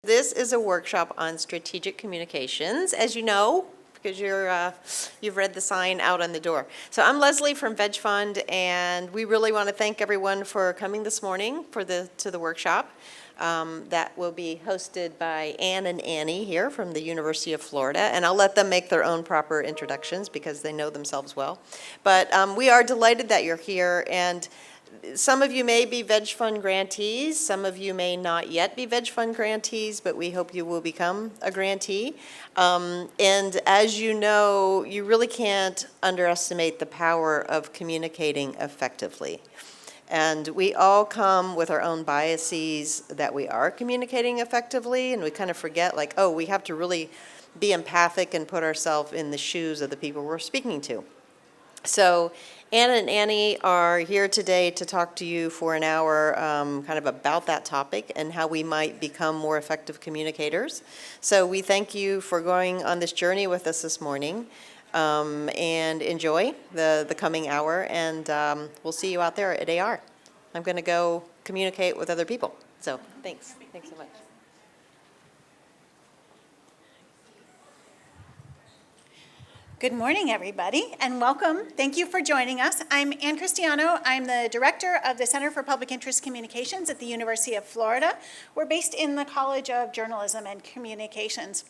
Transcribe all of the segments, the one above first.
This is a workshop on strategic communications, as you know, because you've read the sign out on the door. So I'm Leslie from VegFund, and we really want to thank everyone for coming this morning to the workshop. That will be hosted by Ann and Annie here from the University of Florida, and I'll let them make their own proper introductions because they know themselves well. But we are delighted that you're here, and some of you may be VegFund grantees, some of you may not yet be VegFund grantees, but we hope you will become a grantee. And as you know, you really can't underestimate the power of communicating effectively. And we all come with our own biases that we are communicating effectively, and we kind of forget, like, oh, we have to really be empathic and put ourselves in the shoes of the people we're speaking to. So Anna and Annie are here today to talk to you for an hour kind of about that topic and how we might become more effective communicators. So we thank you for going on this journey with us this morning, and enjoy the coming hour, and we'll see you out there at AR. I'm going to go communicate with other people. So thanks. Thanks so much. Good morning, everybody, and welcome. Thank you for joining us. I'm Ann Cristiano. I'm the director of the Center for Public Interest Communications at the University of Florida. We're based in the College of Journalism and Communications.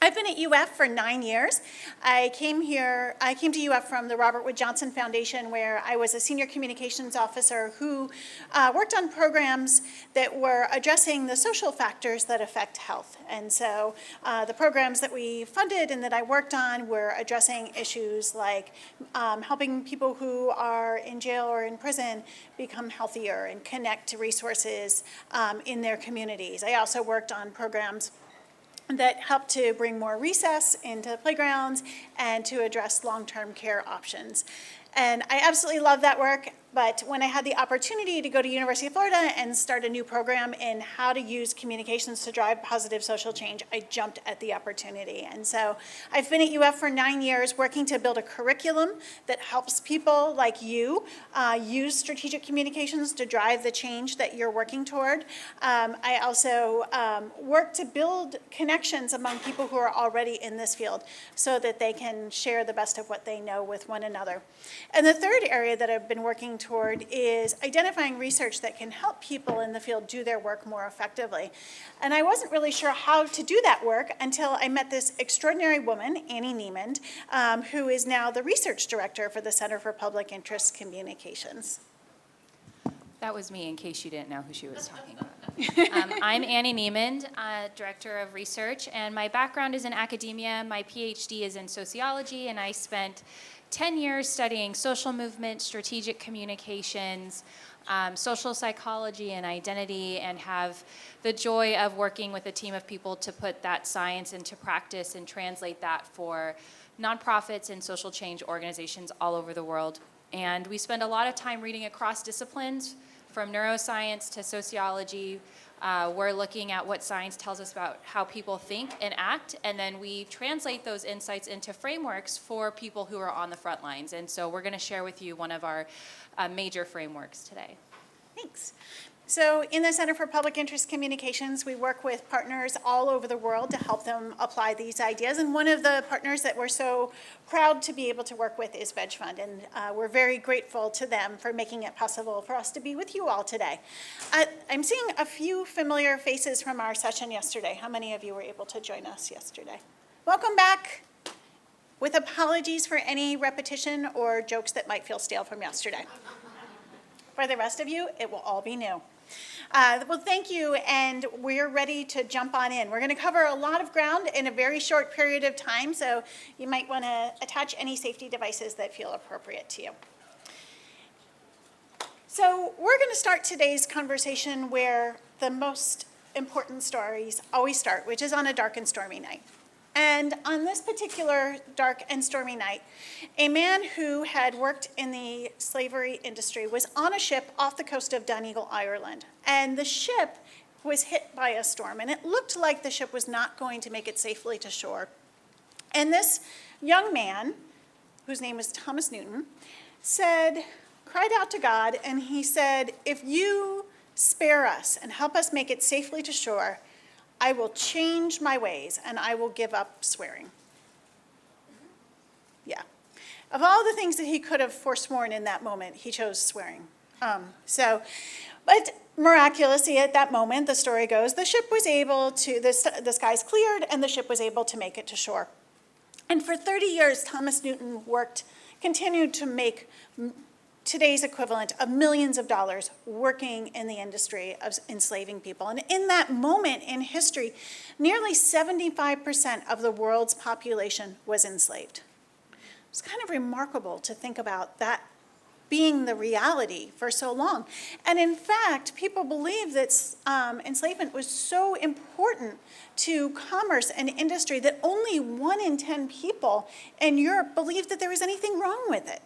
I've been at UF for 9 years. I came to UF from the Robert Wood Johnson Foundation, where I was a senior communications officer who worked on programs that were addressing the social factors that affect health. And so the programs that we funded and that I worked on were addressing issues like helping people who are in jail or in prison become healthier and connect to resources in their communities. I also worked on programs that help to bring more recess into playgrounds and to address long-term care options. And I absolutely love that work, but when I had the opportunity to go to University of Florida and start a new program in how to use communications to drive positive social change, I jumped at the opportunity. And so I've been at UF for 9 years working to build a curriculum that helps people like you use strategic communications to drive the change that you're working toward. I also work to build connections among people who are already in this field so that they can share the best of what they know with one another. And the third area that I've been working toward is identifying research that can help people in the field do their work more effectively. And I wasn't really sure how to do that work until I met this extraordinary woman, Annie Niemand, who is now the research director for the Center for Public Interest Communications. That was me, in case you didn't know who she was talking about. I'm Annie Niemand, Director of Research, and my background is in academia. My PhD is in sociology, and I spent 10 years studying social movement, strategic communications, social psychology and identity, and have the joy of working with a team of people to put that science into practice and translate that for nonprofits and social change organizations all over the world. And we spend a lot of time reading across disciplines, from neuroscience to sociology. We're looking at what science tells us about how people think and act, and then we translate those insights into frameworks for people who are on the front lines. And so we're going to share with you one of our major frameworks today. Thanks. So in the Center for Public Interest Communications, we work with partners all over the world to help them apply these ideas. And one of the partners that we're so proud to be able to work with is VegFund. And we're very grateful to them for making it possible for us to be with you all today. I'm seeing a few familiar faces from our session yesterday. How many of you were able to join us yesterday? Welcome back. With apologies for any repetition or jokes that might feel stale from yesterday. For the rest of you, it will all be new. Well, thank you, and we're ready to jump on in. We're going to cover a lot of ground in a very short period of time, so you might want to attach any safety devices that feel appropriate to you. So we're going to start today's conversation where the most important stories always start, which is on a dark and stormy night. And on this particular dark and stormy night, a man who had worked in the slavery industry was on a ship off the coast of Donegal, Ireland. And the ship was hit by a storm, and it looked like the ship was not going to make it safely to shore. And this young man, whose name was Thomas Newton, cried out to God, and he said, "If you spare us and help us make it safely to shore, I will change my ways and I will give up swearing. Yeah. Of all the things that he could have forsworn in that moment, he chose swearing. But miraculously at that moment, the story goes, the skies cleared and the ship was able to make it to shore. And for 30 years, Thomas Newton continued to make today's equivalent of millions of dollars working in the industry of enslaving people. And in that moment in history, nearly 75% of the world's population was enslaved. It's kind of remarkable to think about that being the reality for so long. And in fact, people believe that enslavement was so important to commerce and industry that only 1 in 10 people in Europe believed that there was anything wrong with it.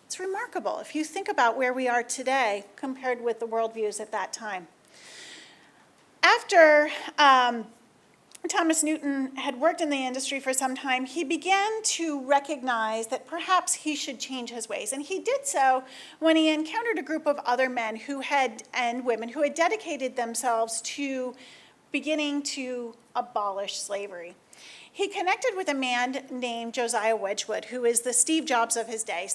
It's remarkable if you think about where we are today compared with the worldviews at that time. After Thomas Newton had worked in the industry for some time, he began to recognize that perhaps he should change his ways. And he did so when he encountered a group of other men and women who had dedicated themselves to beginning to abolish slavery. He connected with a man named Josiah Wedgwood, who is the Steve Jobs of his day.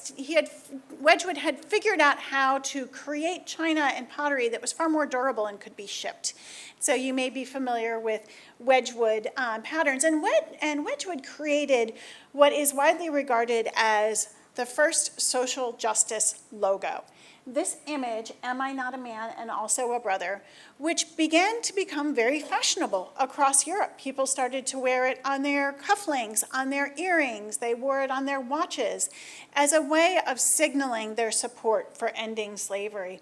Wedgwood had figured out how to create china and pottery that was far more durable and could be shipped. So you may be familiar with Wedgwood patterns. And Wedgwood created what is widely regarded as the first social justice logo. This image, Am I Not a Man and Also a Brother, which began to become very fashionable across Europe. People started to wear it on their cufflinks, on their earrings. They wore it on their watches as a way of signaling their support for ending slavery.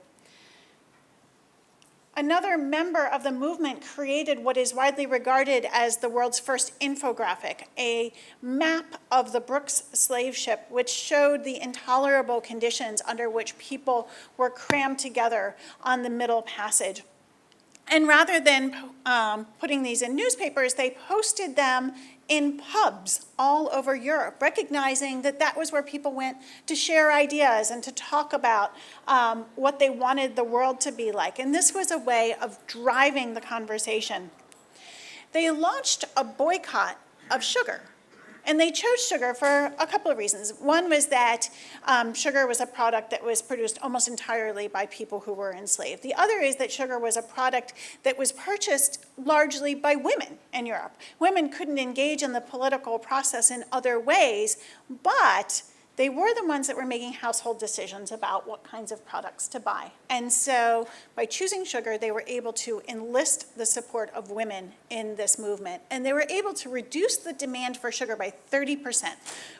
Another member of the movement created what is widely regarded as the world's first infographic, a map of the Brooks slave ship, which showed the intolerable conditions under which people were crammed together on the Middle Passage. And rather than putting these in newspapers, they posted them in pubs all over Europe, recognizing that that was where people went to share ideas and to talk about what they wanted the world to be like. And this was a way of driving the conversation. They launched a boycott of sugar. And they chose sugar for a couple of reasons. One was that sugar was a product that was produced almost entirely by people who were enslaved. The other is that sugar was a product that was purchased largely by women in Europe. Women couldn't engage in the political process in other ways, but they were the ones that were making household decisions about what kinds of products to buy. And so by choosing sugar, they were able to enlist the support of women in this movement. And they were able to reduce the demand for sugar by 30%,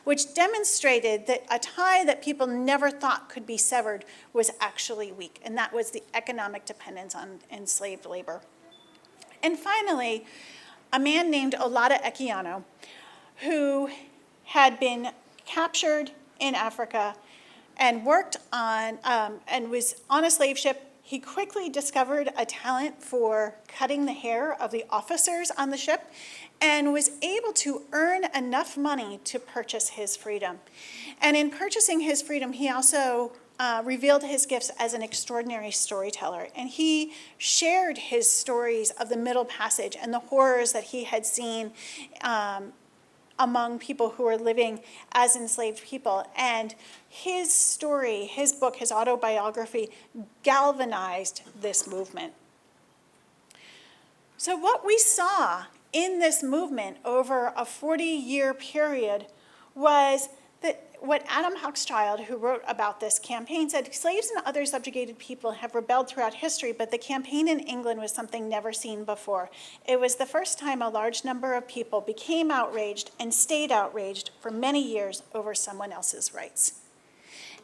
which demonstrated that a tie that people never thought could be severed was actually weak. And that was the economic dependence on enslaved labor. And finally, a man named Olaudah Equiano, who had been captured in Africa and worked on, and was on a slave ship. He quickly discovered a talent for cutting the hair of the officers on the ship and was able to earn enough money to purchase his freedom. And in purchasing his freedom, he also revealed his gifts as an extraordinary storyteller. And he shared his stories of the Middle Passage and the horrors that he had seen among people who were living as enslaved people. And his story, his book, his autobiography, galvanized this movement. So what we saw in this movement over a 40-year period was that what Adam Hochschild, who wrote about this campaign, said, slaves and other subjugated people have rebelled throughout history, but the campaign in England was something never seen before. It was the first time a large number of people became outraged and stayed outraged for many years over someone else's rights.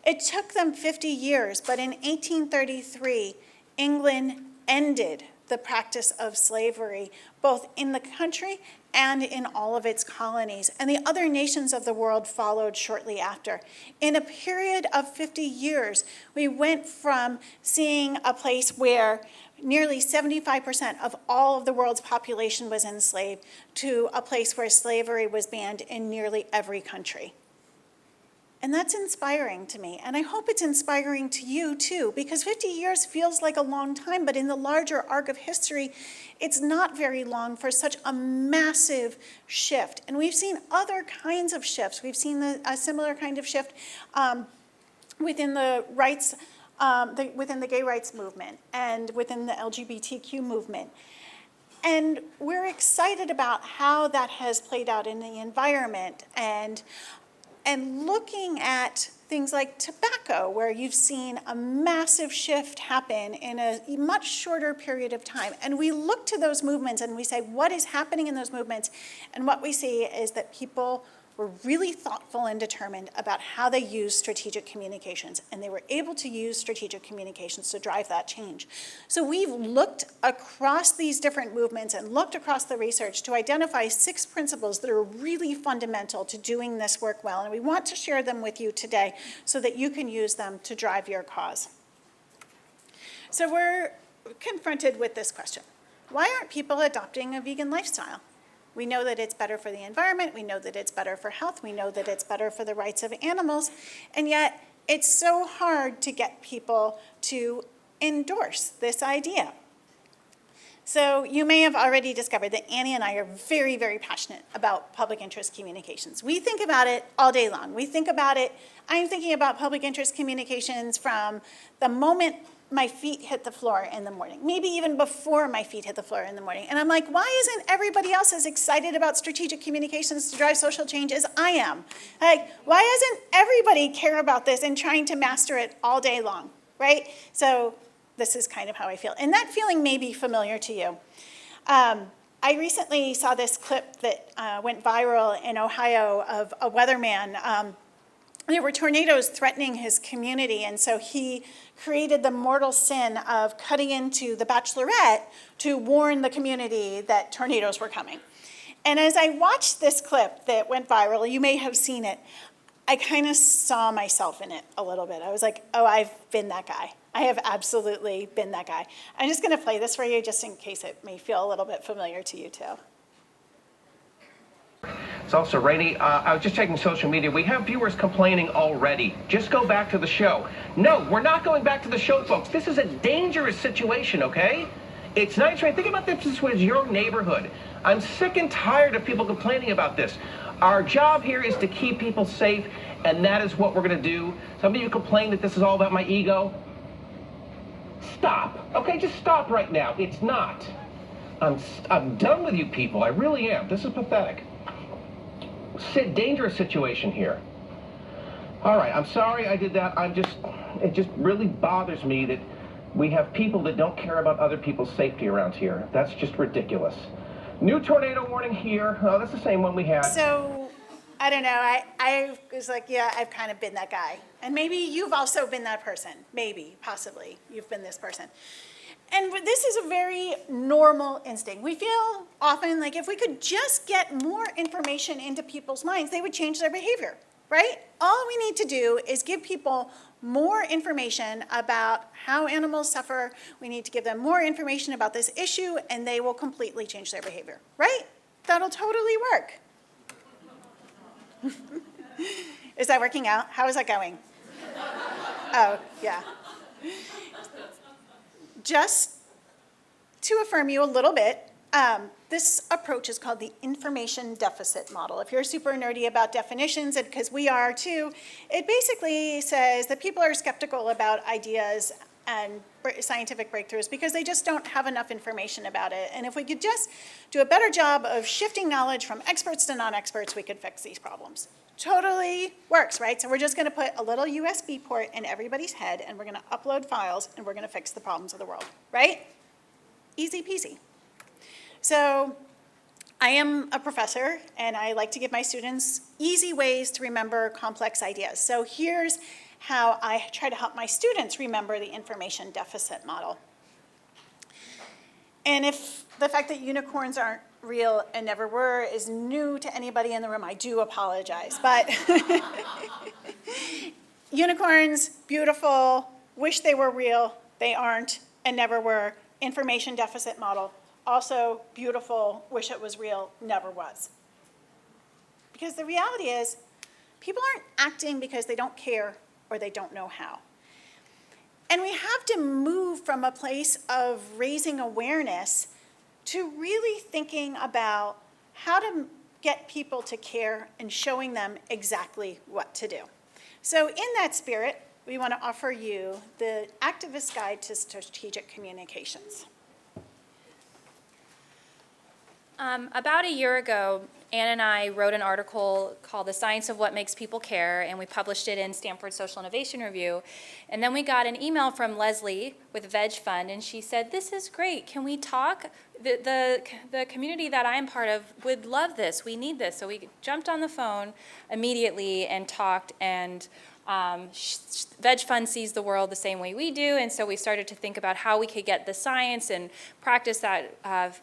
It took them 50 years, but in 1833, England ended the practice of slavery, both in the country and in all of its colonies. And the other nations of the world followed shortly after. In a period of 50 years, we went from seeing a place where nearly 75% of all of the world's population was enslaved to a place where slavery was banned in nearly every country. And that's inspiring to me. And I hope it's inspiring to you too, because 50 years feels like a long time, but in the larger arc of history, it's not very long for such a massive shift. And we've seen other kinds of shifts. We've seen a similar kind of shift within the rights, within the gay rights movement and within the LGBTQ movement. And we're excited about how that has played out in the environment and looking at things like tobacco, where you've seen a massive shift happen in a much shorter period of time. And we look to those movements and we say, what is happening in those movements? And what we see is that people were really thoughtful and determined about how they use strategic communications, and they were able to use strategic communications to drive that change. So we've looked across these different movements and looked across the research to identify 6 principles that are really fundamental to doing this work well, and we want to share them with you today so that you can use them to drive your cause. So we're confronted with this question: why aren't people adopting a vegan lifestyle? We know that it's better for the environment, we know that it's better for health, we know that it's better for the rights of animals, and yet it's so hard to get people to endorse this idea. So you may have already discovered that Annie and I are very, very passionate about public interest communications. We think about it all day long. We think about it, I'm thinking about public interest communications from the moment my feet hit the floor in the morning, maybe even before my feet hit the floor in the morning. And I'm like, why isn't everybody else as excited about strategic communications to drive social change as I am? Like, why doesn't everybody care about this and trying to master it all day long, right? So this is kind of how I feel. And that feeling may be familiar to you. I recently saw this clip that went viral in Ohio of a weatherman. There were tornadoes threatening his community, and so he created the mortal sin of cutting into the Bachelorette to warn the community that tornadoes were coming. And as I watched this clip that went viral, you may have seen it, I kind of saw myself in it a little bit. I was like, oh, I've been that guy. I have absolutely been that guy. I'm just going to play this for you just in case it may feel a little bit familiar to you too. It's also rainy. I was just checking social media. We have viewers complaining already. Just go back to the show. No, we're not going back to the show, folks. This is a dangerous situation, okay? It's nice, right? Think about this was your neighborhood. I'm sick and tired of people complaining about this. Our job here is to keep people safe, and that is what we're going to do. Some of you complain that this is all about my ego. Stop. Okay, just stop right now. It's not. I'm done with you people. I really am. This is pathetic. Dangerous situation here. All right, I'm sorry I did that. It just really bothers me that we have people that don't care about other people's safety around here. That's just ridiculous. New tornado warning here. Oh, that's the same one we had. So, I don't know, I was like, yeah, I've kind of been that guy. And maybe you've also been that person. Maybe, possibly, you've been this person. And this is a very normal instinct. We feel often like if we could just get more information into people's minds, they would change their behavior, right? All we need to do is give people more information about how animals suffer. We need to give them more information about this issue, and they will completely change their behavior, right? That'll totally work. Is that working out? How is that going? Oh, yeah. Just to affirm you a little bit, this approach is called the information deficit model. If you're super nerdy about definitions, and because we are too, it basically says that people are skeptical about ideas and scientific breakthroughs because they just don't have enough information about it. And if we could just do a better job of shifting knowledge from experts to non-experts, we could fix these problems. Totally works, right? So we're just going to put a little USB port in everybody's head, and we're going to upload files, and we're going to fix the problems of the world, right? Easy peasy. So I am a professor, and I like to give my students easy ways to remember complex ideas. So here's how I try to help my students remember the information deficit model. And if the fact that unicorns aren't real and never were is new to anybody in the room, I do apologize. But unicorns, beautiful, wish they were real, they aren't and never were. Information deficit model, also beautiful, wish it was real, never was. Because the reality is, people aren't acting because they don't care or they don't know how. And we have to move from a place of raising awareness to really thinking about how to get people to care and showing them exactly what to do. So in that spirit, we want to offer you the Activist Guide to Strategic Communications. About a year ago, Ann and I wrote an article called The Science of What Makes People Care, and we published it in Stanford Social Innovation Review. And then we got an email from Leslie with VegFund, and she said, "This is great. Can we talk? The community that I'm part of would love this. We need this." So we jumped on the phone immediately and talked, and VegFund sees the world the same way we do, and so we started to think about how we could get the science and practice that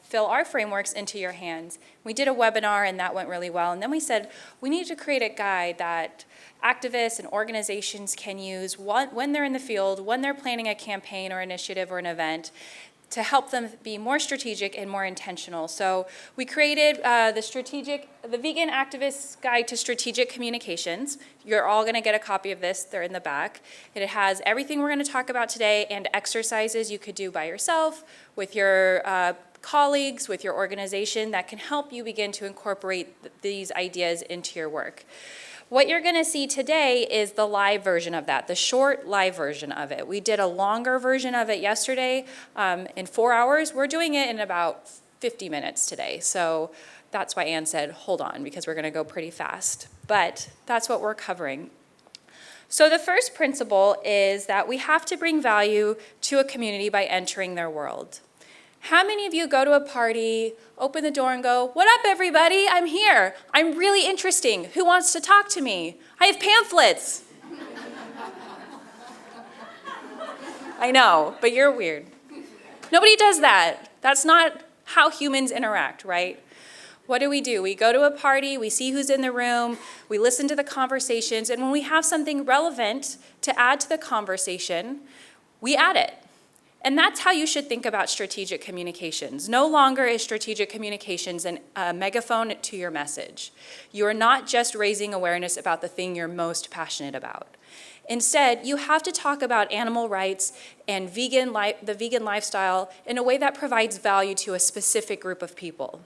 fill our frameworks into your hands. We did a webinar, and that went really well, and then we said, we need to create a guide that activists and organizations can use when they're in the field, when they're planning a campaign or initiative or an event, to help them be more strategic and more intentional. So we created the Vegan Activist Guide to Strategic Communications. You're all gonna get a copy of this, they're in the back. It has everything we're gonna talk about today and exercises you could do by yourself, with your colleagues, with your organization, that can help you begin to incorporate these ideas into your work. What you're gonna see today is the live version of that, the short live version of it. We did a longer version of it yesterday in 4 hours. We're doing it in about 50 minutes today. So that's why Ann said, hold on, because we're gonna go pretty fast. But that's what we're covering. So the first principle is that we have to bring value to a community by entering their world. How many of you go to a party, open the door and go, "What up, everybody? I'm here. I'm really interesting. Who wants to talk to me? I have pamphlets." I know, but you're weird. Nobody does that. That's not how humans interact, right? What do? We go to a party, we see who's in the room, we listen to the conversations, and when we have something relevant to add to the conversation, we add it. And that's how you should think about strategic communications. No longer is strategic communications a megaphone to your message. You are not just raising awareness about the thing you're most passionate about. Instead, you have to talk about animal rights and the vegan lifestyle in a way that provides value to a specific group of people.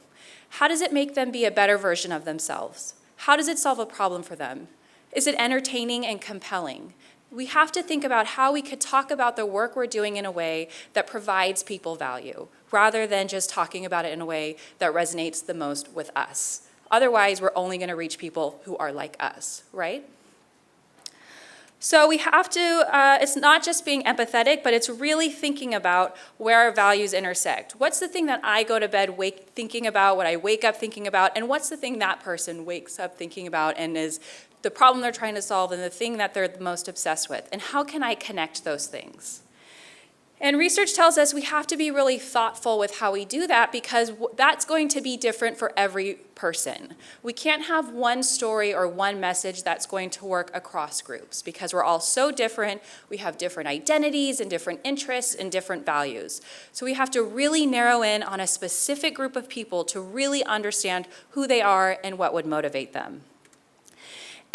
How does it make them be a better version of themselves? How does it solve a problem for them? Is it entertaining and compelling? We have to think about how we could talk about the work we're doing in a way that provides people value, rather than just talking about it in a way that resonates the most with us. Otherwise, we're only going to reach people who are like us, right? So we have to, it's not just being empathetic, but it's really thinking about where our values intersect. What's the thing that I go to bed thinking about, what I wake up thinking about, and what's the thing that person wakes up thinking about and is the problem they're trying to solve and the thing that they're the most obsessed with, and how can I connect those things? And research tells us we have to be really thoughtful with how we do that, because that's going to be different for every person. We can't have one story or one message that's going to work across groups, because we're all so different. We have different identities and different interests and different values. So we have to really narrow in on a specific group of people to really understand who they are and what would motivate them.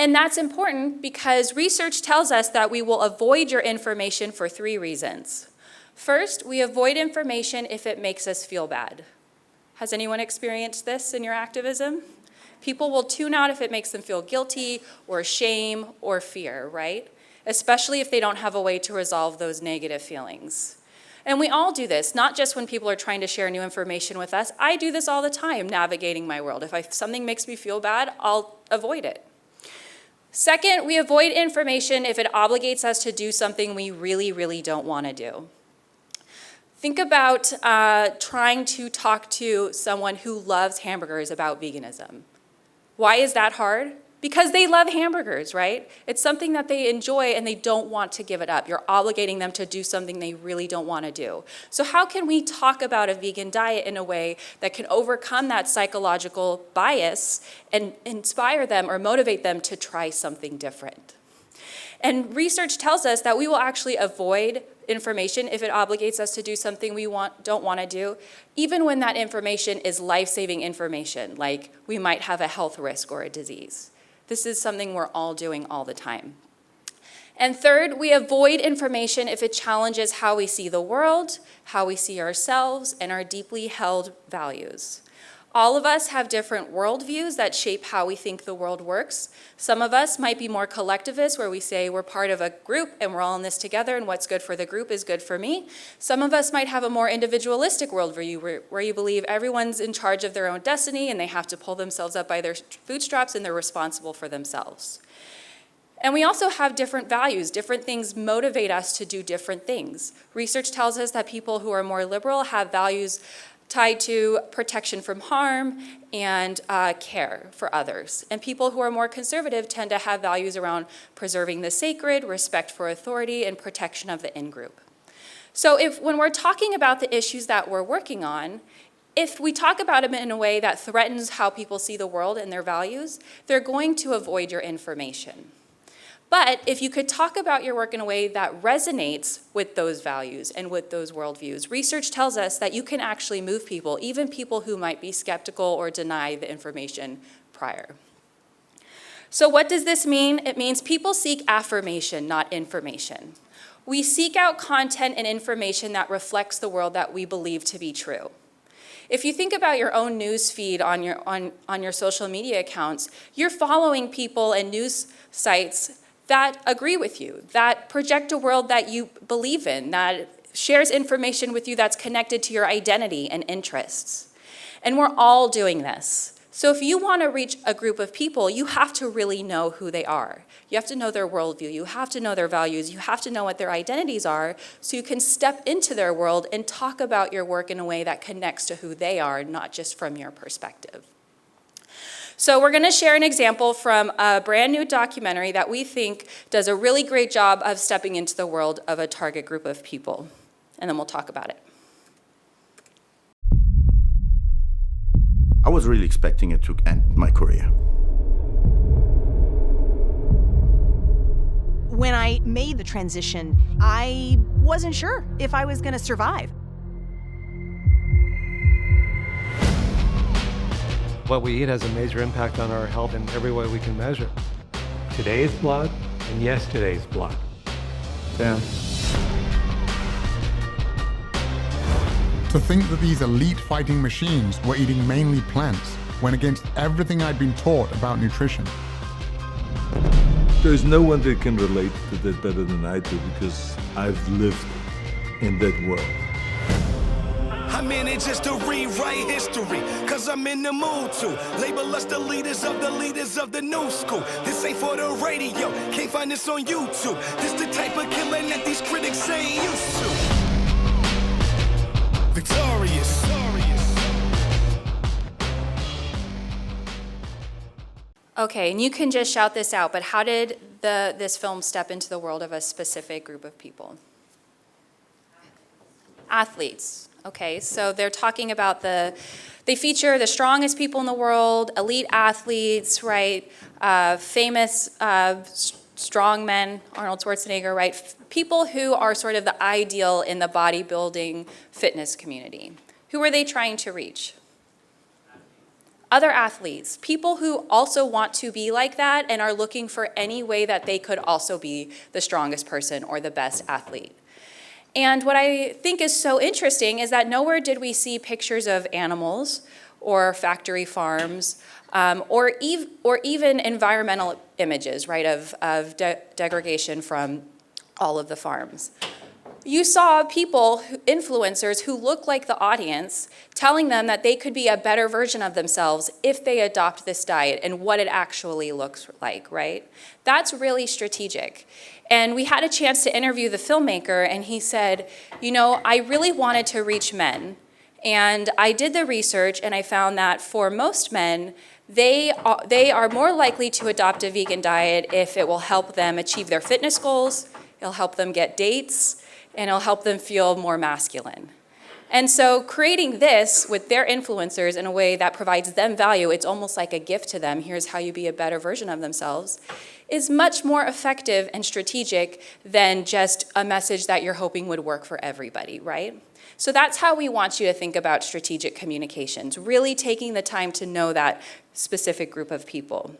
And that's important because research tells us that we will avoid your information for 3 reasons. First, we avoid information if it makes us feel bad. Has anyone experienced this in your activism? People will tune out if it makes them feel guilty or shame or fear, right? Especially if they don't have a way to resolve those negative feelings. And we all do this, not just when people are trying to share new information with us. I do this all the time, navigating my world. If something makes me feel bad, I'll avoid it. Second, we avoid information if it obligates us to do something we really, really don't want to do. Think about trying to talk to someone who loves hamburgers about veganism. Why is that hard? Because they love hamburgers, right? It's something that they enjoy and they don't want to give it up. You're obligating them to do something they really don't want to do. So how can we talk about a vegan diet in a way that can overcome that psychological bias and inspire them or motivate them to try something different? And research tells us that we will actually avoid information if it obligates us to do something we don't want to do, even when that information is life-saving information, like we might have a health risk or a disease. This is something we're all doing all the time. And third, we avoid information if it challenges how we see the world, how we see ourselves, and our deeply held values. All of us have different worldviews that shape how we think the world works. Some of us might be more collectivist, where we say we're part of a group and we're all in this together, and what's good for the group is good for me. Some of us might have a more individualistic worldview, where you believe everyone's in charge of their own destiny and they have to pull themselves up by their bootstraps and they're responsible for themselves. And we also have different values. Different things motivate us to do different things. Research tells us that people who are more liberal have values tied to protection from harm and care for others. And people who are more conservative tend to have values around preserving the sacred, respect for authority, and protection of the in-group. So when we're talking about the issues that we're working on, if we talk about them in a way that threatens how people see the world and their values, they're going to avoid your information. But if you could talk about your work in a way that resonates with those values and with those worldviews, research tells us that you can actually move people, even people who might be skeptical or deny the information prior. So what does this mean? It means people seek affirmation, not information. We seek out content and information that reflects the world that we believe to be true. If you think about your own news feed on your social media accounts, you're following people and news sites that agree with you, that project a world that you believe in, that shares information with you that's connected to your identity and interests. And we're all doing this. So if you want to reach a group of people, you have to really know who they are. You have to know their worldview, you have to know their values, you have to know what their identities are, so you can step into their world and talk about your work in a way that connects to who they are, not just from your perspective. So we're going to share an example from a brand new documentary that we think does a really great job of stepping into the world of a target group of people. And then we'll talk about it. I was really expecting it to end my career. When I made the transition, I wasn't sure if I was going to survive. What we eat has a major impact on our health in every way we can measure. Today's blood and yesterday's blood. Yeah. To think that these elite fighting machines were eating mainly plants went against everything I'd been taught about nutrition. There's no one that can relate to that better than I do, because I've lived in that world. I'm in it just to rewrite history, cause I'm in the mood to label us the leaders of the new school. This ain't for the radio, can't find this on YouTube. This the type of killing that these critics ain't used to. Victorious. Okay, and you can just shout this out, but how did this film step into the world of a specific group of people? Athletes. Okay, so they're talking about they feature the strongest people in the world, elite athletes, right? Famous strong men, Arnold Schwarzenegger, right? People who are sort of the ideal in the bodybuilding fitness community. Who are they trying to reach? Other athletes, people who also want to be like that and are looking for any way that they could also be the strongest person or the best athlete. And what I think is so interesting is that nowhere did we see pictures of animals or factory farms or even environmental images, right, of degradation from all of the farms. You saw people, influencers, who look like the audience, telling them that they could be a better version of themselves if they adopt this diet and what it actually looks like, right? That's really strategic. And we had a chance to interview the filmmaker, and he said, you know, I really wanted to reach men. And I did the research, and I found that for most men, they are more likely to adopt a vegan diet if it will help them achieve their fitness goals, it'll help them get dates, and it'll help them feel more masculine. And so creating this with their influencers in a way that provides them value, it's almost like a gift to them, here's how you be a better version of themselves, is much more effective and strategic than just a message that you're hoping would work for everybody, right? So that's how we want you to think about strategic communications, really taking the time to know that specific group of people.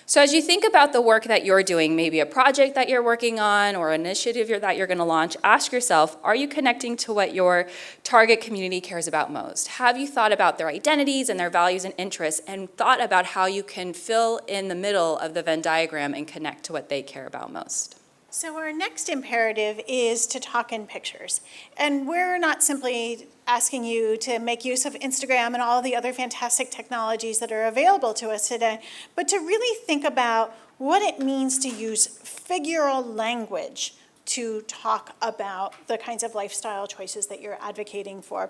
So as you think about the work that you're doing, maybe a project that you're working on or an initiative that you're going to launch, ask yourself, are you connecting to what your target community cares about most? Have you thought about their identities and their values and interests and thought about how you can fill in the middle of the Venn diagram and connect to what they care about most? So our next imperative is to talk in pictures. And we're not simply asking you to make use of Instagram and all the other fantastic technologies that are available to us today, but to really think about what it means to use figural language to talk about the kinds of lifestyle choices that you're advocating for.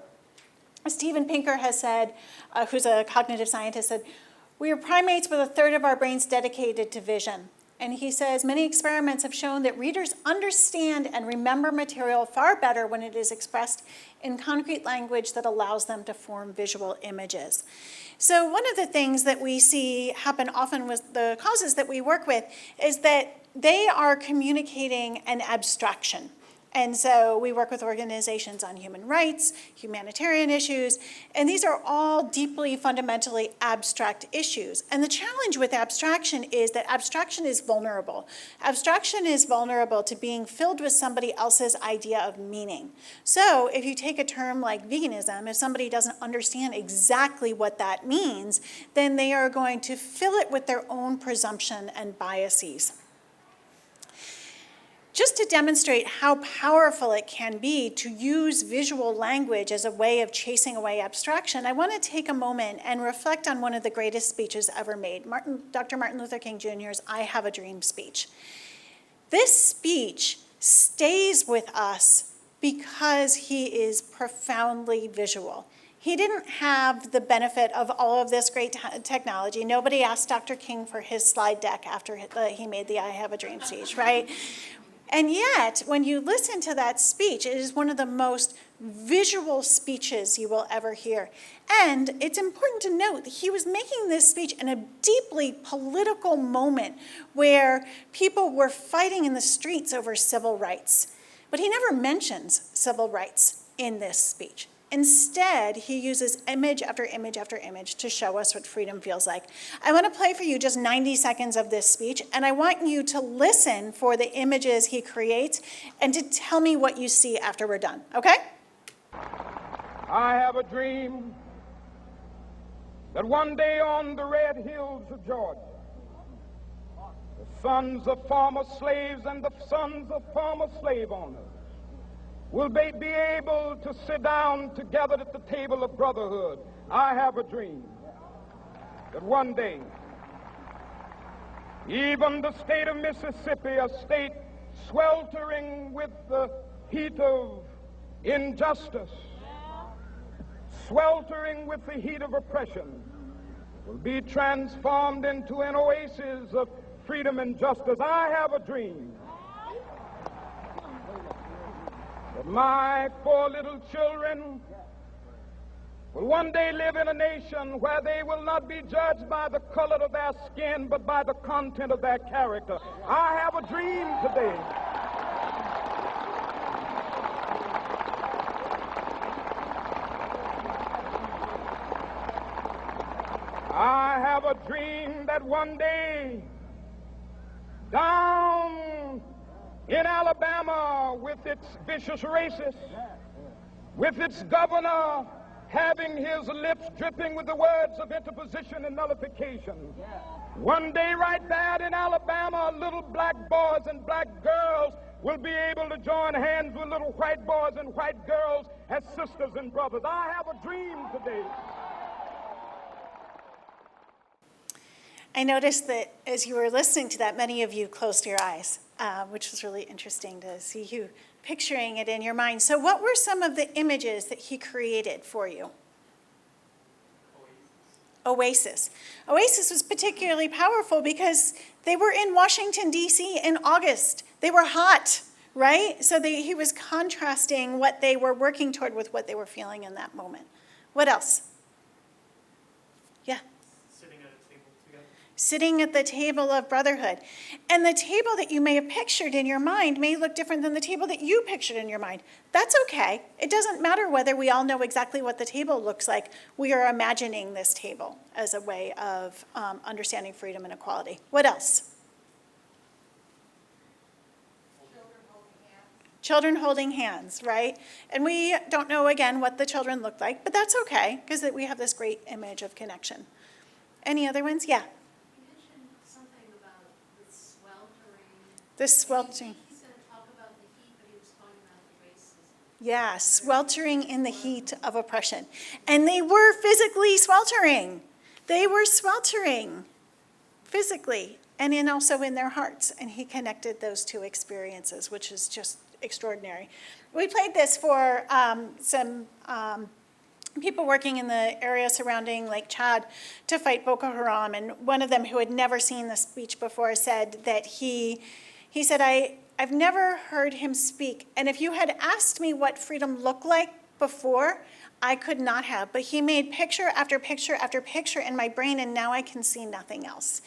Steven Pinker has said, who's a cognitive scientist, said, "We are primates with a third of our brains dedicated to vision." And he says, many experiments have shown that readers understand and remember material far better when it is expressed in concrete language that allows them to form visual images. So one of the things that we see happen often with the causes that we work with is that they are communicating an abstraction. And so we work with organizations on human rights, humanitarian issues, and these are all deeply, fundamentally abstract issues. And the challenge with abstraction is that abstraction is vulnerable. Abstraction is vulnerable to being filled with somebody else's idea of meaning. So if you take a term like veganism, if somebody doesn't understand exactly what that means, then they are going to fill it with their own presumption and biases. Just to demonstrate how powerful it can be to use visual language as a way of chasing away abstraction, I want to take a moment and reflect on one of the greatest speeches ever made, Dr. Martin Luther King Jr.'s I Have a Dream speech. This speech stays with us because he is profoundly visual. He didn't have the benefit of all of this great technology. Nobody asked Dr. King for his slide deck after he made the I Have a Dream speech, right? And yet, when you listen to that speech, it is one of the most visual speeches you will ever hear. And it's important to note that he was making this speech in a deeply political moment where people were fighting in the streets over civil rights. But he never mentions civil rights in this speech. Instead, he uses image after image after image to show us what freedom feels like. I want to play for you just 90 seconds of this speech, and I want you to listen for the images he creates and to tell me what you see after we're done, okay? I have a dream that one day on the red hills of Georgia, the sons of former slaves and the sons of former slave owners will be able to sit down together at the table of brotherhood. I have a dream that one day, even the state of Mississippi, a state sweltering with the heat of injustice, sweltering with the heat of oppression, will be transformed into an oasis of freedom and justice. I have a dream that my 4 little children will one day live in a nation where they will not be judged by the color of their skin, but by the content of their character. I have a dream today I have a dream that one day down in Alabama, with its vicious racists, with its governor having his lips dripping with the words of interposition and nullification. One day right there in Alabama, little black boys and black girls will be able to join hands with little white boys and white girls as sisters and brothers. I have a dream today. I noticed that as you were listening to that, many of you closed your eyes, which was really interesting to see you picturing it in your mind. So what were some of the images that he created for you? Oasis. Oasis was particularly powerful because they were in Washington, D.C. in August. They were hot, right? So he was contrasting what they were working toward with what they were feeling in that moment. What else? Yeah. sitting at the table of brotherhood. And the table that you may have pictured in your mind may look different than the table that you pictured in your mind. That's okay. It doesn't matter whether we all know exactly what the table looks like. We are imagining this table as a way of understanding freedom and equality. What else? Children holding hands, right? And we don't know, again, what the children look like, but that's okay, because we have this great image of connection. Any other ones? Yeah. You mentioned something about the sweltering. The sweltering. He's going to talk about the heat, but he was talking about the racism. Yeah, sweltering in the heat of oppression. And they were physically sweltering. They were sweltering physically and also in their hearts. And he connected those two experiences, which is just extraordinary. We played this for some people working in the area surrounding Lake Chad to fight Boko Haram. And one of them, who had never seen the speech before, said that he said, I've never heard him speak. And if you had asked me what freedom looked like before, I could not have. But he made picture after picture after picture in my brain, and now I can see nothing else.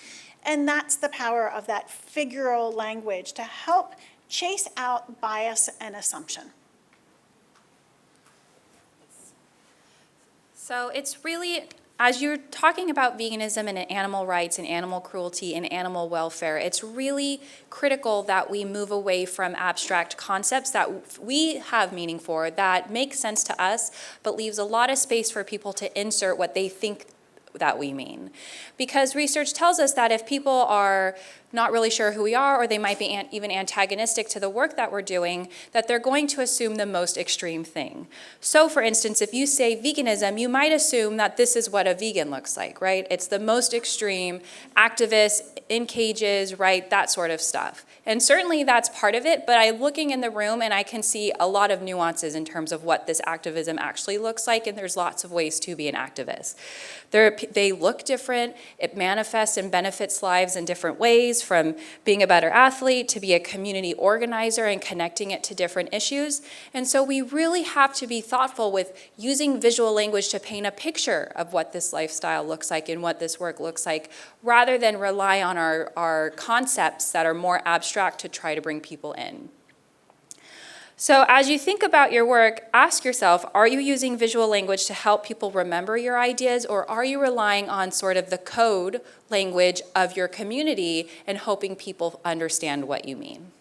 And that's the power of that figural language, to help chase out bias and assumption. So it's really, as you're talking about veganism and animal rights and animal cruelty and animal welfare, it's really critical that we move away from abstract concepts that we have meaning for, that make sense to us, but leaves a lot of space for people to insert what they think that we mean. Because research tells us that if people are not really sure who we are, or they might be even antagonistic to the work that we're doing, that they're going to assume the most extreme thing. So for instance, if you say veganism, you might assume that this is what a vegan looks like, right? It's the most extreme, activists, in cages, right, that sort of stuff. And certainly that's part of it, but I'm looking in the room and I can see a lot of nuances in terms of what this activism actually looks like, and there's lots of ways to be an activist. They look different, it manifests and benefits lives in different ways, from being a better athlete to be a community organizer and connecting it to different issues. And so we really have to be thoughtful with using visual language to paint a picture of what this lifestyle looks like and what this work looks like, rather than rely on our concepts that are more abstract to try to bring people in. So as you think about your work, ask yourself, are you using visual language to help people remember your ideas, or are you relying on sort of the code language of your community and hoping people understand what you mean?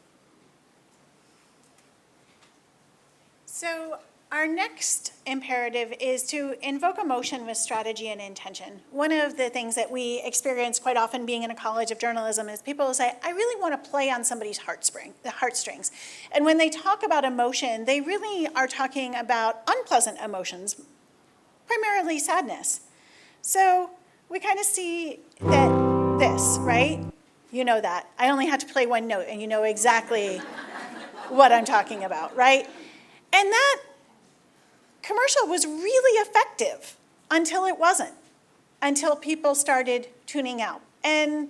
So our next imperative is to invoke emotion with strategy and intention. One of the things that we experience quite often being in a college of journalism is people will say, I really want to play on somebody's heartstrings. And when they talk about emotion, they really are talking about unpleasant emotions, primarily sadness. So we kind of see that this, right? You know that. I only had to play one note and you know exactly what I'm talking about, right? And that commercial was really effective until it wasn't, until people started tuning out. And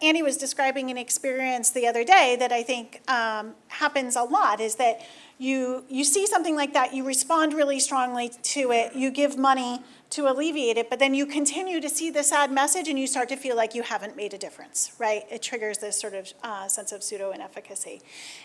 Annie was describing an experience the other day that I think happens a lot, is that you see something like that, you respond really strongly to it, you give money to alleviate it, but then you continue to see the sad message and you start to feel like you haven't made a difference, right? It triggers this sort of sense of pseudo-inefficacy.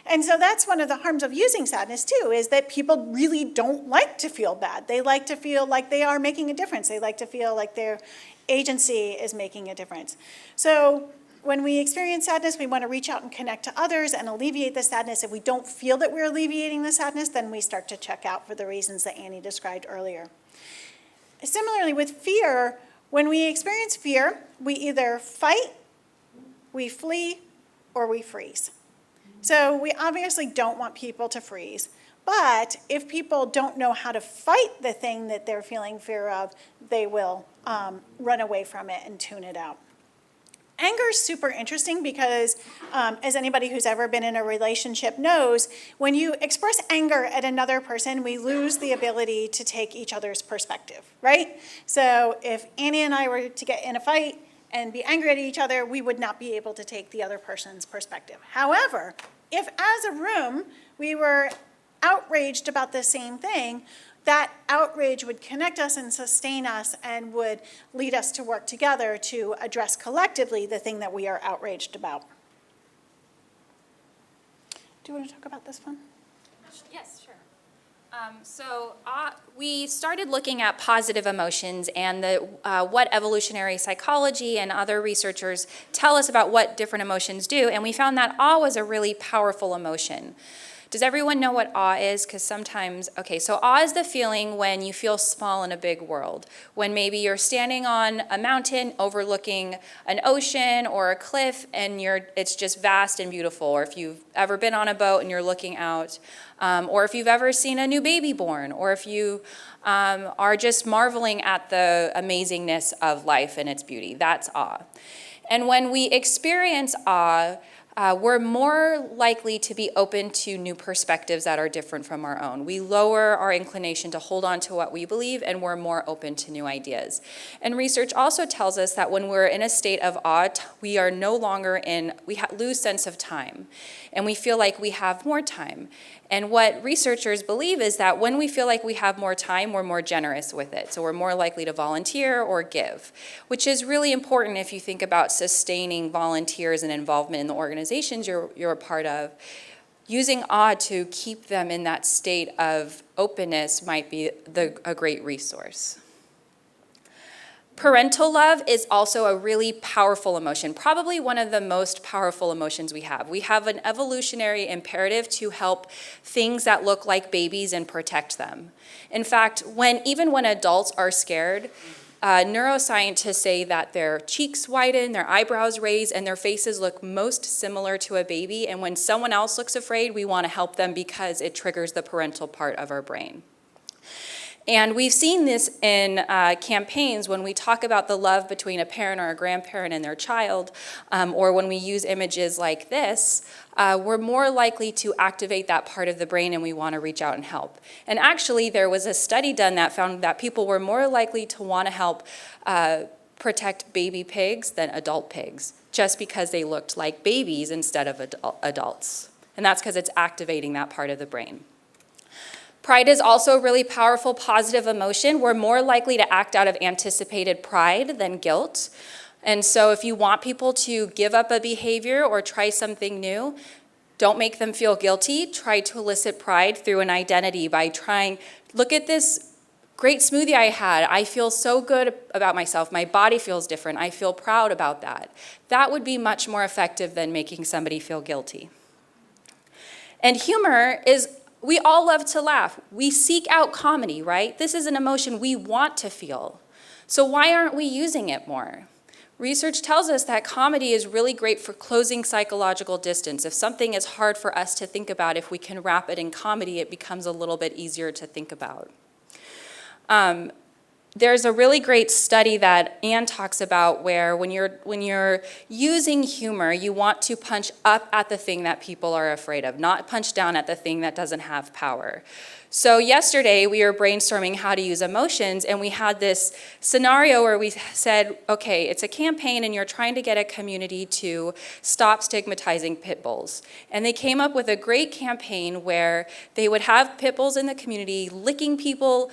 And so that's one of the harms of using sadness too, is that people really don't like to feel bad. They like to feel like they are making a difference. They like to feel like their agency is making a difference. So when we experience sadness, we want to reach out and connect to others and alleviate the sadness. If we don't feel that we're alleviating the sadness, then we start to check out for the reasons that Annie described earlier. Similarly with fear, when we experience fear, we either fight, we flee, or we freeze. So we obviously don't want people to freeze. But if people don't know how to fight the thing that they're feeling fear of, they will run away from it and tune it out. Anger is super interesting because, as anybody who's ever been in a relationship knows, when you express anger at another person, we lose the ability to take each other's perspective, right? So if Annie and I were to get in a fight and be angry at each other, we would not be able to take the other person's perspective. However, if as a room we were outraged about the same thing, that outrage would connect us and sustain us and would lead us to work together to address collectively the thing that we are outraged about. Do you want to talk about this one? Yes, sure. We started looking at positive emotions and what evolutionary psychology and other researchers tell us about what different emotions do, and we found that awe was a really powerful emotion. Does everyone know what awe is? Because sometimes, okay, so awe is the feeling when you feel small in a big world. When maybe you're standing on a mountain overlooking an ocean or a cliff and it's just vast and beautiful. Or if you've ever been on a boat and you're looking out. Or if you've ever seen a new baby born. Or if you are just marveling at the amazingness of life and its beauty. That's awe. And when we experience awe, we're more likely to be open to new perspectives that are different from our own. We lower our inclination to hold on to what we believe, and we're more open to new ideas. And research also tells us that when we're in a state of awe, we are no longer lose sense of time, and we feel like we have more time. And what researchers believe is that when we feel like we have more time, we're more generous with it. So we're more likely to volunteer or give, which is really important if you think about sustaining volunteers and involvement in the organizations you're a part of. Using awe to keep them in that state of openness might be a great resource. Parental love is also a really powerful emotion, probably one of the most powerful emotions we have. We have an evolutionary imperative to help things that look like babies and protect them. In fact, even when adults are scared, neuroscientists say that their cheeks widen, their eyebrows raise, and their faces look most similar to a baby. And when someone else looks afraid, we want to help them because it triggers the parental part of our brain. And we've seen this in campaigns when we talk about the love between a parent or a grandparent and their child, or when we use images like this, we're more likely to activate that part of the brain and we want to reach out and help. And actually, there was a study done that found that people were more likely to want to help protect baby pigs than adult pigs, just because they looked like babies instead of adults. And that's because it's activating that part of the brain. Pride is also a really powerful positive emotion. We're more likely to act out of anticipated pride than guilt. And so if you want people to give up a behavior or try something new, don't make them feel guilty. Try to elicit pride through an identity by look at this great smoothie I had. I feel so good about myself. My body feels different. I feel proud about that. That would be much more effective than making somebody feel guilty. And humor is, we all love to laugh. We seek out comedy, right? This is an emotion we want to feel. So why aren't we using it more? Research tells us that comedy is really great for closing psychological distance. If something is hard for us to think about, if we can wrap it in comedy, it becomes a little bit easier to think about. There's a really great study that Anne talks about where when you're using humor, you want to punch up at the thing that people are afraid of, not punch down at the thing that doesn't have power. So yesterday we were brainstorming how to use emotions, and we had this scenario where we said, okay, it's a campaign and you're trying to get a community to stop stigmatizing pit bulls. And they came up with a great campaign where they would have pit bulls in the community licking people.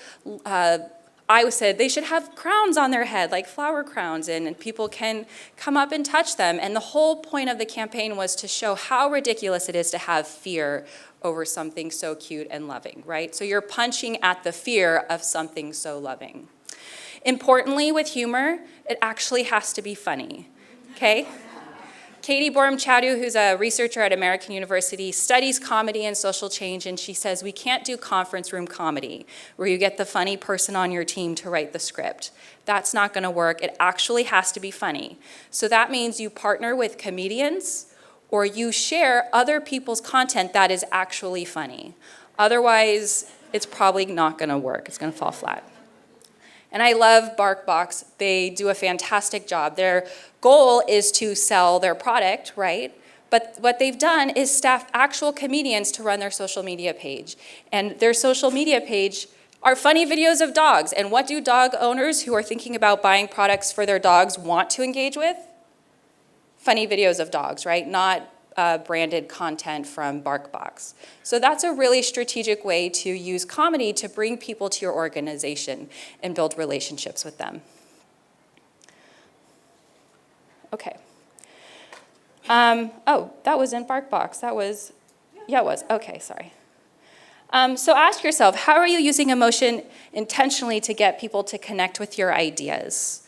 I said they should have crowns on their head, like flower crowns, and people can come up and touch them. And the whole point of the campaign was to show how ridiculous it is to have fear over something so cute and loving, right? So you're punching at the fear of something so loving. Importantly, with humor, it actually has to be funny, okay? Katie Borum-Chadu, who's a researcher at American University, studies comedy and social change, and she says we can't do conference room comedy where you get the funny person on your team to write the script. That's not going to work. It actually has to be funny. So that means you partner with comedians or you share other people's content that is actually funny. Otherwise, it's probably not going to work. It's going to fall flat. And I love BarkBox. They do a fantastic job. Their goal is to sell their product, right? But what they've done is staff actual comedians to run their social media page. And their social media page are funny videos of dogs. And what do dog owners who are thinking about buying products for their dogs want to engage with? Funny videos of dogs, right? Not branded content from BarkBox. So that's a really strategic way to use comedy to bring people to your organization and build relationships with them. Okay. Oh, that was in BarkBox. That was, yeah, it was. Okay, sorry. So ask yourself, how are you using emotion intentionally to get people to connect with your ideas?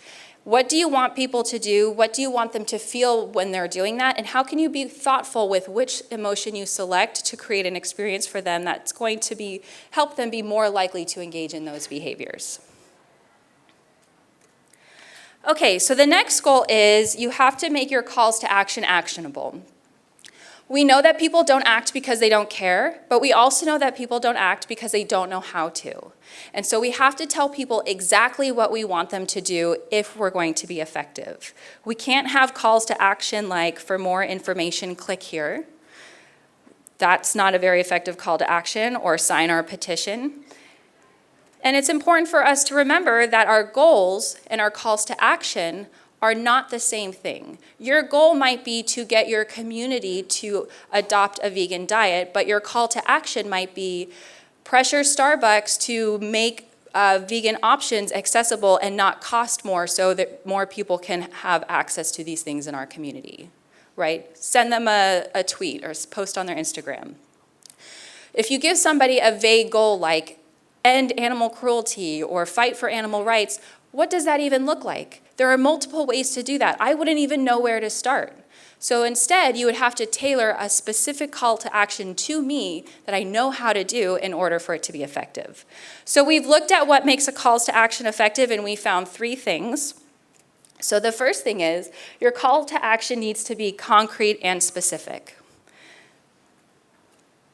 What do you want people to do? What do you want them to feel when they're doing that? And how can you be thoughtful with which emotion you select to create an experience for them that's going to help them be more likely to engage in those behaviors? Okay, so the next goal is you have to make your calls to action actionable. We know that people don't act because they don't care, but we also know that people don't act because they don't know how to. And so we have to tell people exactly what we want them to do if we're going to be effective. We can't have calls to action like, for more information, click here. That's not a very effective call to action, or sign our petition. And it's important for us to remember that our goals and our calls to action are not the same thing. Your goal might be to get your community to adopt a vegan diet, but your call to action might be pressure Starbucks to make vegan options accessible and not cost more so that more people can have access to these things in our community, right? Send them a tweet or post on their Instagram. If you give somebody a vague goal like end animal cruelty or fight for animal rights, what does that even look like? There are multiple ways to do that. I wouldn't even know where to start. So instead, you would have to tailor a specific call to action to me that I know how to do in order for it to be effective. So we've looked at what makes a calls to action effective, and we found 3 things. So the first thing is your call to action needs to be concrete and specific.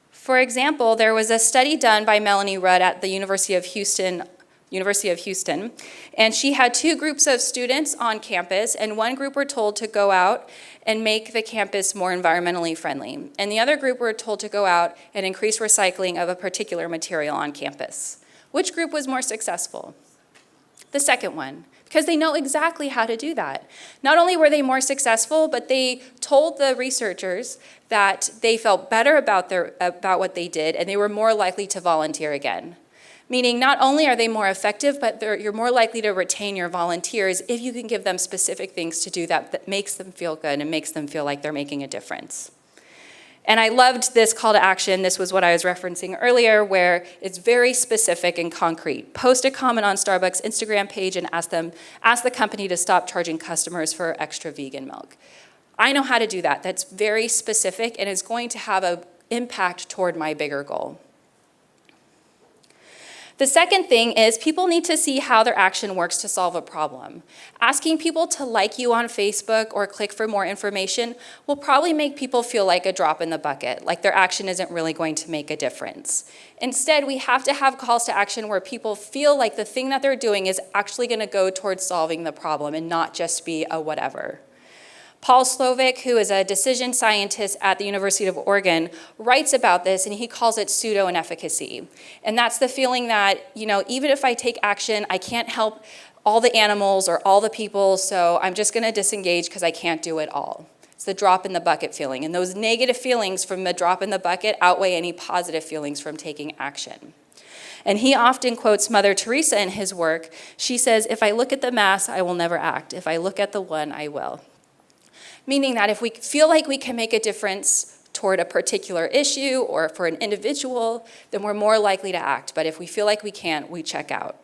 For example, there was a study done by Melanie Rudd at the University of Houston, and she had 2 groups of students on campus, and one group were told to go out and make the campus more environmentally friendly, and the other group were told to go out and increase recycling of a particular material on campus. Which group was more successful? The second one, because they know exactly how to do that. Not only were they more successful, but they told the researchers that they felt better about what they did, and they were more likely to volunteer again. Meaning not only are they more effective, but you're more likely to retain your volunteers if you can give them specific things to do that makes them feel good and makes them feel like they're making a difference. And I loved this call to action. This was what I was referencing earlier, where it's very specific and concrete. Post a comment on Starbucks' Instagram page and ask the company to stop charging customers for extra vegan milk. I know how to do that. That's very specific and is going to have an impact toward my bigger goal. The second thing is people need to see how their action works to solve a problem. Asking people to like you on Facebook or click for more information will probably make people feel like a drop in the bucket, like their action isn't really going to make a difference. Instead, we have to have calls to action where people feel like the thing that they're doing is actually going to go towards solving the problem and not just be a whatever. Paul Slovic, who is a decision scientist at the University of Oregon, writes about this, and he calls it pseudo-inefficacy. And that's the feeling that, even if I take action, I can't help all the animals or all the people, so I'm just going to disengage because I can't do it all. It's the drop in the bucket feeling. And those negative feelings from the drop in the bucket outweigh any positive feelings from taking action. And he often quotes Mother Teresa in his work. She says, "If I look at the mass, I will never act. If I look at the one, I will." Meaning that if we feel like we can make a difference toward a particular issue or for an individual, then we're more likely to act. But if we feel like we can't, we check out.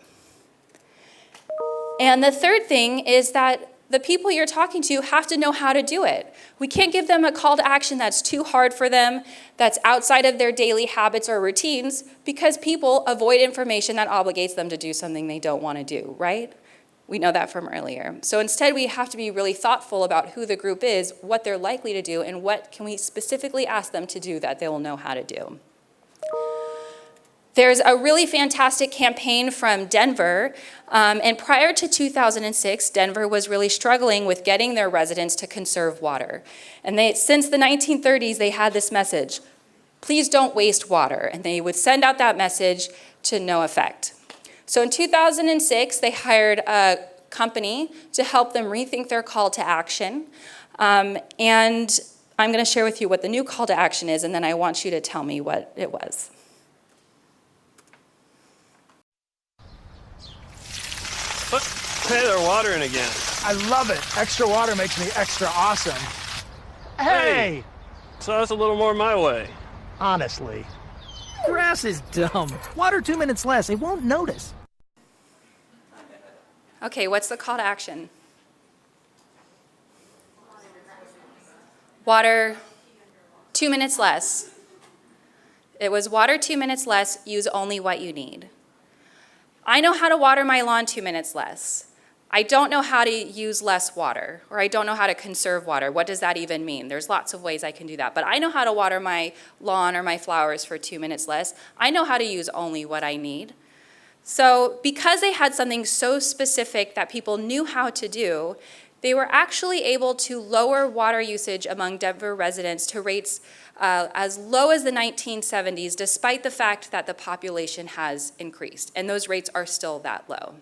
And the third thing is that the people you're talking to have to know how to do it. We can't give them a call to action that's too hard for them, that's outside of their daily habits or routines, because people avoid information that obligates them to do something they don't want to do, right? We know that from earlier. So instead, we have to be really thoughtful about who the group is, what they're likely to do, and what can we specifically ask them to do that they will know how to do. There's a really fantastic campaign from Denver, and prior to 2006, Denver was really struggling with getting their residents to conserve water. And since the 1930s, they had this message, "Please don't waste water," and they would send out that message to no effect. So in 2006, they hired a company to help them rethink their call to action. And I'm going to share with you what the new call to action is, and then I want you to tell me what it was. Hey, they're watering again. I love it. Extra water makes me extra awesome. Hey! So that's a little more my way. Honestly. Grass is dumb. Water 2 minutes less. They won't notice. Okay, what's the call to action? Water 2 minutes less. It was water 2 minutes less, use only what you need. I know how to water my lawn 2 minutes less. I don't know how to use less water, or I don't know how to conserve water. What does that even mean? There's lots of ways I can do that. But I know how to water my lawn or my flowers for 2 minutes less. I know how to use only what I need. So because they had something so specific that people knew how to do, they were actually able to lower water usage among Denver residents to rates as low as the 1970s, despite the fact that the population has increased. And those rates are still that low.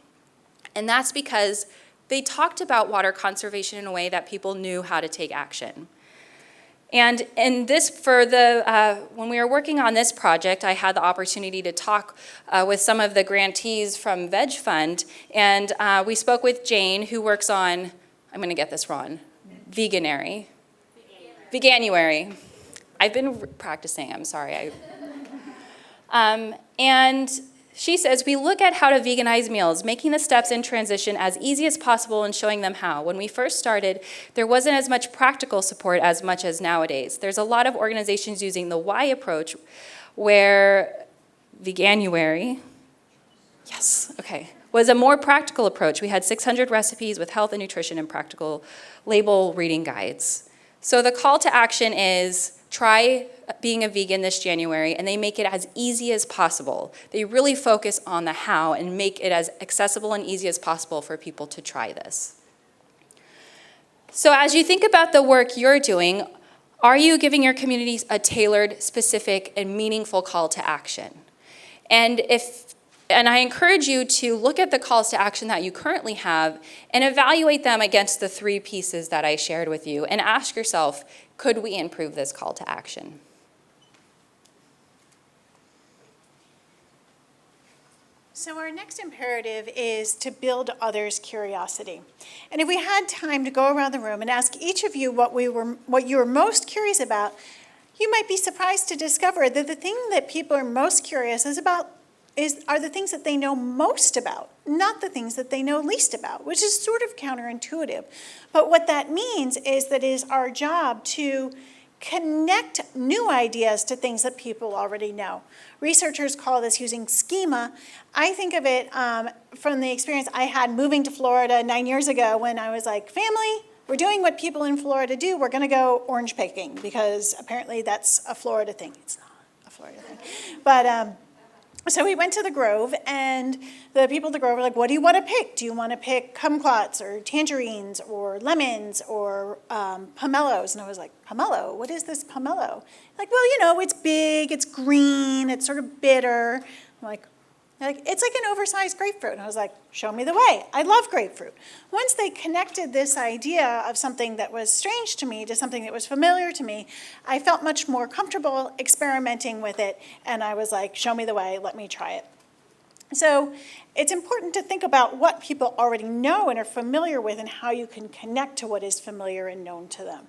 And that's because they talked about water conservation in a way that people knew how to take action. And in this, when we were working on this project, I had the opportunity to talk with some of the grantees from VegFund, and we spoke with Jane, who works on, I'm going to get this wrong, Veganuary. I've been practicing, I'm sorry. And she says, we look at how to veganize meals, making the steps in transition as easy as possible and showing them how. When we first started, there wasn't as much practical support as much as nowadays. There's a lot of organizations using the why approach, where Veganuary, was a more practical approach. We had 600 recipes with health and nutrition and practical label reading guides. So the call to action is try being a vegan this January, and they make it as easy as possible. They really focus on the how and make it as accessible and easy as possible for people to try this. So as you think about the work you're doing, are you giving your communities a tailored, specific, and meaningful call to action? And I encourage you to look at the calls to action that you currently have and evaluate them against the 3 pieces that I shared with you, and ask yourself, could we improve this call to action? So our next imperative is to build others' curiosity. And if we had time to go around the room and ask each of you what you were most curious about, you might be surprised to discover that the thing that people are most curious are the things that they know most about, not the things that they know least about, which is sort of counterintuitive. But what that means is that it is our job to connect new ideas to things that people already know. Researchers call this using schema. I think of it from the experience I had moving to Florida 9 years ago, when I was like, family, we're doing what people in Florida do. We're going to go orange picking, because apparently that's a Florida thing. It's not a Florida thing. But so we went to the Grove, and the people at the Grove were like, what do you want to pick? Do you want to pick kumquats or tangerines or lemons or pomelos? And I was like, pomelo? What is this pomelo? Like, well, it's big, it's green, it's sort of bitter. I'm like, it's like an oversized grapefruit. And I was like, show me the way. I love grapefruit. Once they connected this idea of something that was strange to me to something that was familiar to me, I felt much more comfortable experimenting with it. And I was like, show me the way, let me try it. So it's important to think about what people already know and are familiar with, and how you can connect to what is familiar and known to them.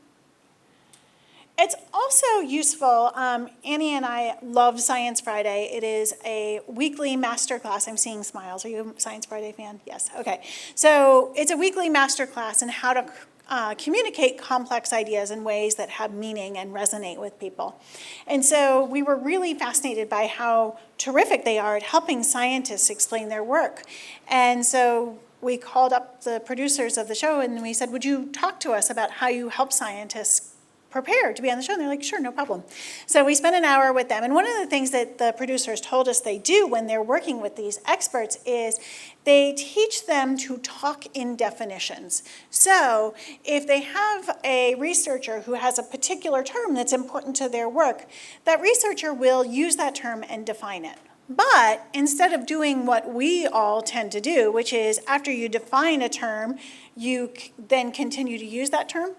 It's also useful, Annie and I love Science Friday. It is a weekly masterclass. I'm seeing smiles. Are you a Science Friday fan? Yes, okay. So it's a weekly masterclass in how to communicate complex ideas in ways that have meaning and resonate with people. And so we were really fascinated by how terrific they are at helping scientists explain their work. And so we called up the producers of the show, and we said, would you talk to us about how you help scientists prepare to be on the show? And they're like, sure, no problem. So we spent an hour with them. And one of the things that the producers told us they do when they're working with these experts is they teach them to talk in definitions. So if they have a researcher who has a particular term that's important to their work, that researcher will use that term and define it. But instead of doing what we all tend to do, which is after you define a term, you then continue to use that term,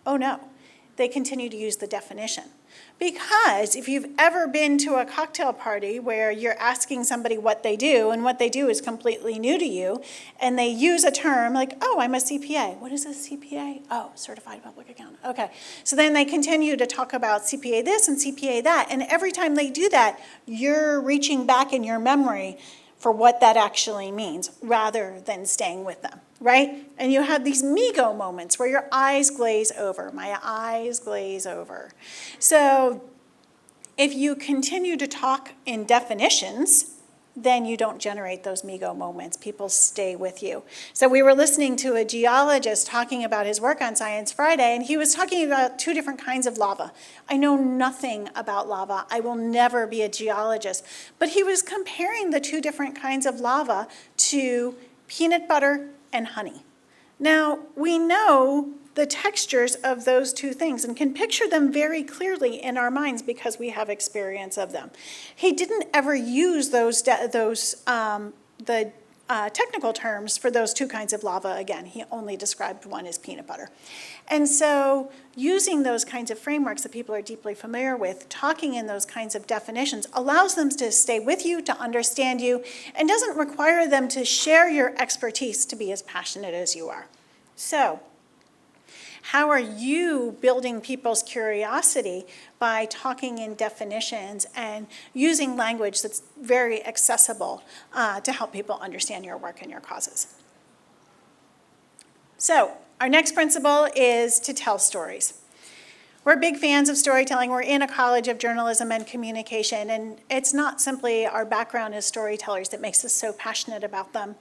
oh no. they continue to use the definition. Because if you've ever been to a cocktail party where you're asking somebody what they do, and what they do is completely new to you, and they use a term like, oh, I'm a CPA. What is a CPA? Oh, Certified Public Accountant. Okay. So then they continue to talk about CPA this and CPA that, and every time they do that, you're reaching back in your memory for what that actually means, rather than staying with them, right? And you have these me-go moments where your eyes glaze over. My eyes glaze over. So if you continue to talk in definitions, then you don't generate those me-go moments. People stay with you. So we were listening to a geologist talking about his work on Science Friday, and he was talking about two different kinds of lava. I know nothing about lava. I will never be a geologist. But he was comparing the two different kinds of lava to peanut butter and honey. Now, we know the textures of those two things and can picture them very clearly in our minds because we have experience of them. He didn't ever use the technical terms for those two kinds of lava again. He only described one as peanut butter. And so using those kinds of frameworks that people are deeply familiar with, talking in those kinds of definitions, allows them to stay with you, to understand you, and doesn't require them to share your expertise to be as passionate as you are. So, how are you building people's curiosity by talking in definitions and using language that's very accessible to help people understand your work and your causes? So, our next principle is to tell stories. We're big fans of storytelling. We're in a college of journalism and communication, and it's not simply our background as storytellers that makes us so passionate about them.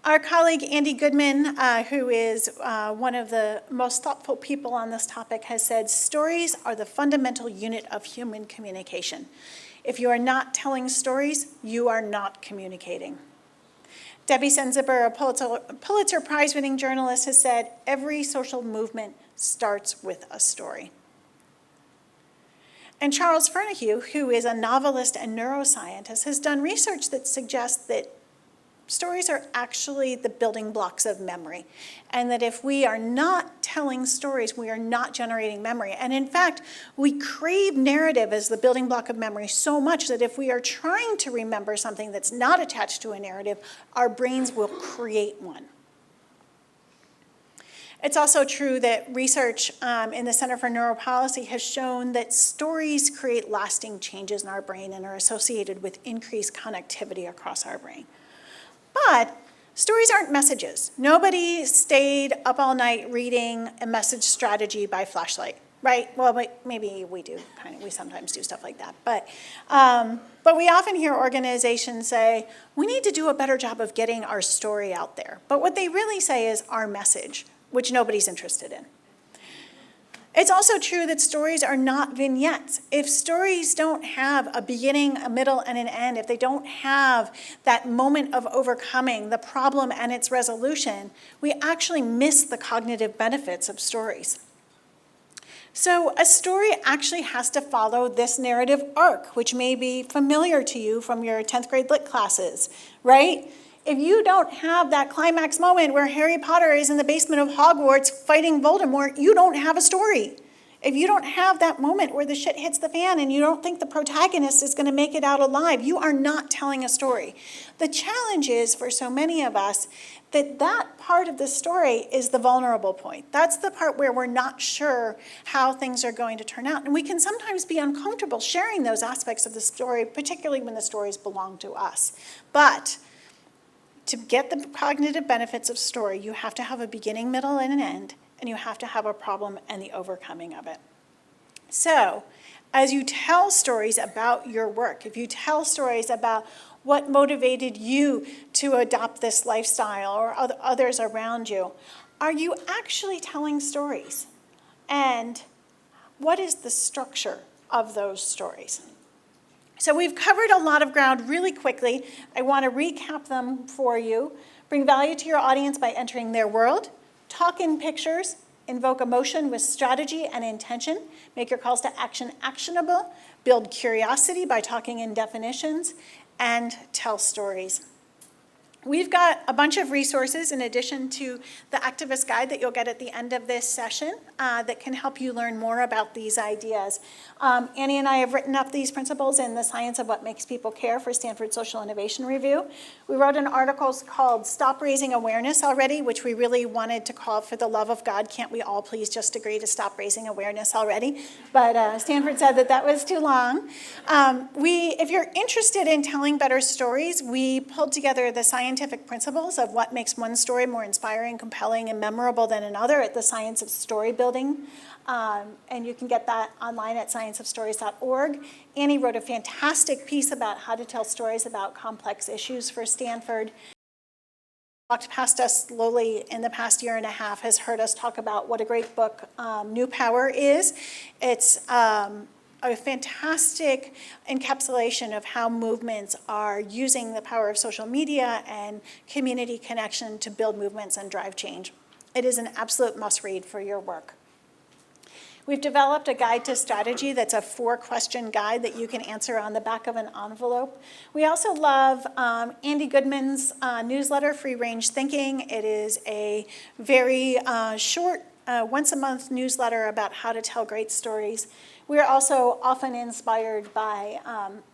Our colleague Andy Goodman, who is one of the most thoughtful people on this topic, has said, stories are the fundamental unit of human communication. If you are not telling stories, you are not communicating. Debbie Senziber, a Pulitzer Prize-winning journalist, has said, every social movement starts with a story. And Charles Fernahue, who is a novelist and neuroscientist, has done research that suggests that stories are actually the building blocks of memory, and that if we are not telling stories, we are not generating memory. And in fact, we crave narrative as the building block of memory so much that if we are trying to remember something that's not attached to a narrative, our brains will create one. It's also true that research in the Center for Neuropolicy has shown that stories create lasting changes in our brain and are associated with increased connectivity across our brain. But stories aren't messages. Nobody stayed up all night reading a message strategy by flashlight, right? Well, maybe we do, we sometimes do stuff like that. But we often hear organizations say, we need to do a better job of getting our story out there. But what they really say is our message, which nobody's interested in. It's also true that stories are not vignettes. If stories don't have a beginning, a middle, and an end, if they don't have that moment of overcoming the problem and its resolution, we actually miss the cognitive benefits of stories. So a story actually has to follow this narrative arc, which may be familiar to you from your 10th grade lit classes, right? If you don't have that climax moment where Harry Potter is in the basement of Hogwarts fighting Voldemort, you don't have a story. If you don't have that moment where the shit hits the fan and you don't think the protagonist is going to make it out alive, you are not telling a story. The challenge is, for so many of us, that part of the story is the vulnerable point. That's the part where we're not sure how things are going to turn out. And we can sometimes be uncomfortable sharing those aspects of the story, particularly when the stories belong to us. But to get the cognitive benefits of story, you have to have a beginning, middle, and an end, and you have to have a problem and the overcoming of it. So, as you tell stories about your work, if you tell stories about what motivated you to adopt this lifestyle or others around you, are you actually telling stories? And what is the structure of those stories? So we've covered a lot of ground really quickly. I want to recap them for you. Bring value to your audience by entering their world. Talk in pictures. Invoke emotion with strategy and intention. Make your calls to action actionable. Build curiosity by talking in definitions. And tell stories. We've got a bunch of resources in addition to the activist guide that you'll get at the end of this session that can help you learn more about these ideas. Annie and I have written up these principles in The Science of What Makes People Care for Stanford Social Innovation Review. We wrote an article called Stop Raising Awareness Already, which we really wanted to call For the Love of God, Can't We All Please Just Agree to Stop Raising Awareness Already? But Stanford said that that was too long. If you're interested in telling better stories, we pulled together the scientific principles of what makes one story more inspiring, compelling, and memorable than another at the Science of Story Building. And you can get that online at scienceofstories.org. Annie wrote a fantastic piece about how to tell stories about complex issues for Stanford. Walked past us slowly in the past year and a half has heard us talk about what a great book New Power is. It's a fantastic encapsulation of how movements are using the power of social media and community connection to build movements and drive change. It is an absolute must-read for your work. We've developed a guide to strategy that's a 4-question guide that you can answer on the back of an envelope. We also love Andy Goodman's newsletter, Free Range Thinking. It is a very short, once-a-month newsletter about how to tell great stories. We are also often inspired by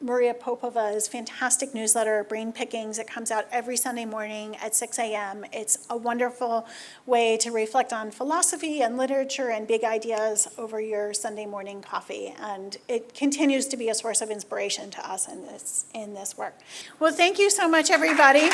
Maria Popova's fantastic newsletter, Brain Pickings. It comes out every Sunday morning at 6 a.m. It's a wonderful way to reflect on philosophy and literature and big ideas over your Sunday morning coffee. And it continues to be a source of inspiration to us in this work. Well, thank you so much, everybody.